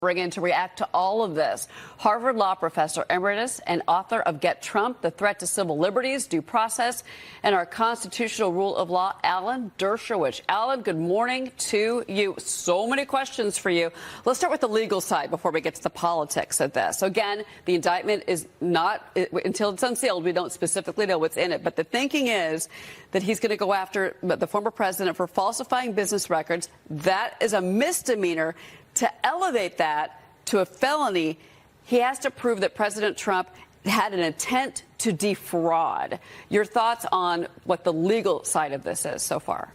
Bring in to react to all of this. Harvard Law professor emeritus and author of Get Trump, The Threat to Civil Liberties, Due Process, and Our Constitutional Rule of Law, Alan Dershowitz. Alan, good morning to you. So many questions for you. Let's start with the legal side before we get to the politics of this. So again, the indictment is not, until it's unsealed, we don't specifically know what's in it. But the thinking is that he's going to go after the former president for falsifying business records. That is a misdemeanor. To elevate that to a felony, he has to prove that President Trump had an intent to defraud. Your thoughts on what the legal side of this is so far?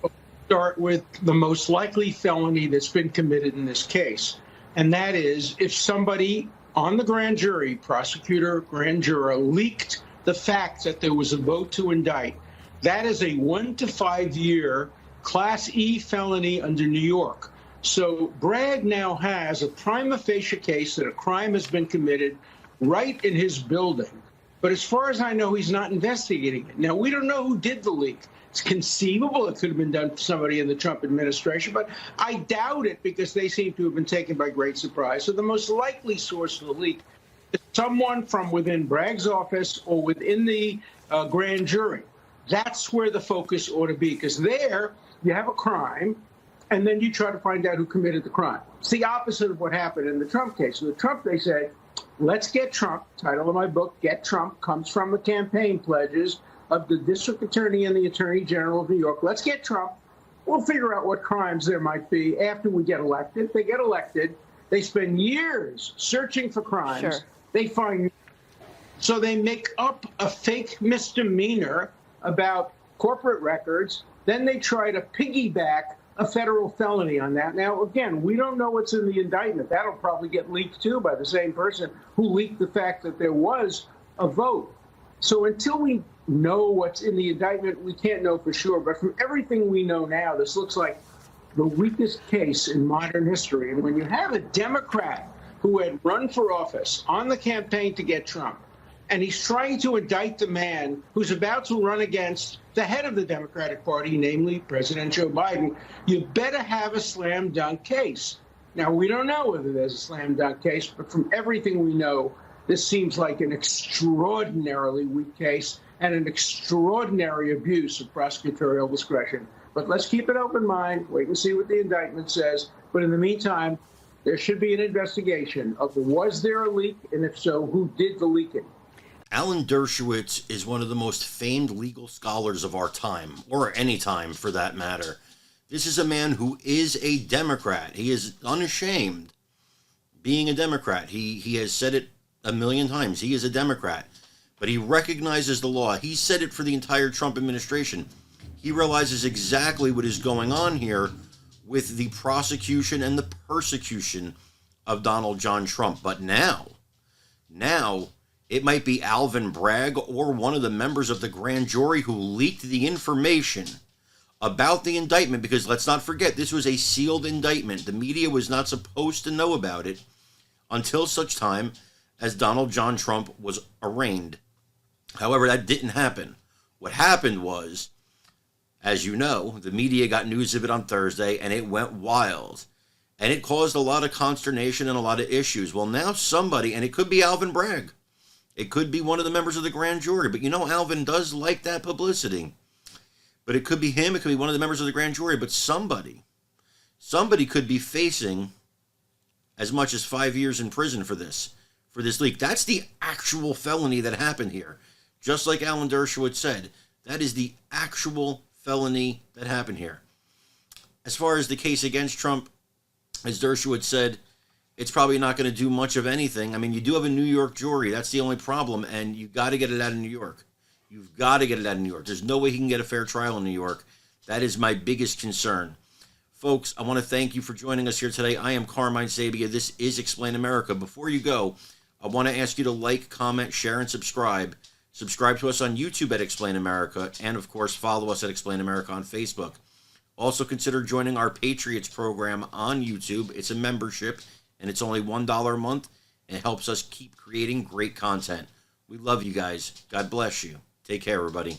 We'll start with the most likely felony that's been committed in this case, and that is if somebody on the grand jury, prosecutor, grand juror, leaked the fact that there was a vote to indict. That is a 1 to 5 year Class E felony under New York. So Bragg now has a prima facie case that a crime has been committed right in his building. But as far as I know, he's not investigating it. Now, we don't know who did the leak. It's conceivable it could have been done for somebody in the Trump administration, but I doubt it because they seem to have been taken by great surprise. So the most likely source of the leak is someone from within Bragg's office or within the grand jury. That's where the focus ought to be, because there you have a crime, and then you try to find out who committed the crime. It's the opposite of what happened in the Trump case. In the Trump, they said, let's get Trump. Title of my book, Get Trump, comes from the campaign pledges of the district attorney and the attorney general of New York. Let's get Trump. We'll figure out what crimes there might be after we get elected. They get elected. They spend years searching for crimes. Sure. They find. So they make up a fake misdemeanor about corporate records. Then they try to piggyback a federal felony on that. Now, again, we don't know what's in the indictment. That'll probably get leaked, too, by the same person who leaked the fact that there was a vote. So until we know what's in the indictment, we can't know for sure. But from everything we know now, this looks like the weakest case in modern history. And when you have a Democrat who had run for office on the campaign to get Trump, and he's trying to indict the man who's about to run against the head of the Democratic Party, namely President Joe Biden, you better have a slam dunk case. Now, we don't know whether there's a slam dunk case, but from everything we know, this seems like an extraordinarily weak case and an extraordinary abuse of prosecutorial discretion. But let's keep an open mind, wait and see what the indictment says. But in the meantime, there should be an investigation of was there a leak, and if so, who did the leaking? Alan Dershowitz is one of the most famed legal scholars of our time, or any time for that matter. This is a man who is a Democrat. He is unashamed being a Democrat. He has said it a million times. He is a Democrat, but he recognizes the law. He said it for the entire Trump administration. He realizes exactly what is going on here with the prosecution and the persecution of Donald John Trump. But now, it might be Alvin Bragg or one of the members of the grand jury who leaked the information about the indictment, because let's not forget, this was a sealed indictment. The media was not supposed to know about it until such time as Donald John Trump was arraigned. However, that didn't happen. What happened was, as you know, the media got news of it on Thursday, and it went wild. And it caused a lot of consternation and a lot of issues. Well, now somebody, and it could be Alvin Bragg, it could be one of the members of the grand jury, but you know Alvin does like that publicity. But it could be him, it could be one of the members of the grand jury, but somebody could be facing as much as 5 years in prison for this leak. That's the actual felony that happened here. Just like Alan Dershowitz said, that is the actual felony that happened here. As far as the case against Trump, as Dershowitz said, it's probably not going to do much of anything. I mean, you do have a New York jury. That's the only problem, and you've got to get it out of New York. You've got to get it out of New York. There's no way he can get a fair trial in New York. That is my biggest concern. Folks, I want to thank you for joining us here today. I am Carmine Sabia. This is Explain America. Before you go, I want to ask you to like, comment, share, and subscribe. Subscribe to us on YouTube at Explain America, and, of course, follow us at Explain America on Facebook. Also, consider joining our Patriots program on YouTube. It's a membership, and it's only $1 a month, and it helps us keep creating great content. We love you guys. God bless you. Take care, everybody.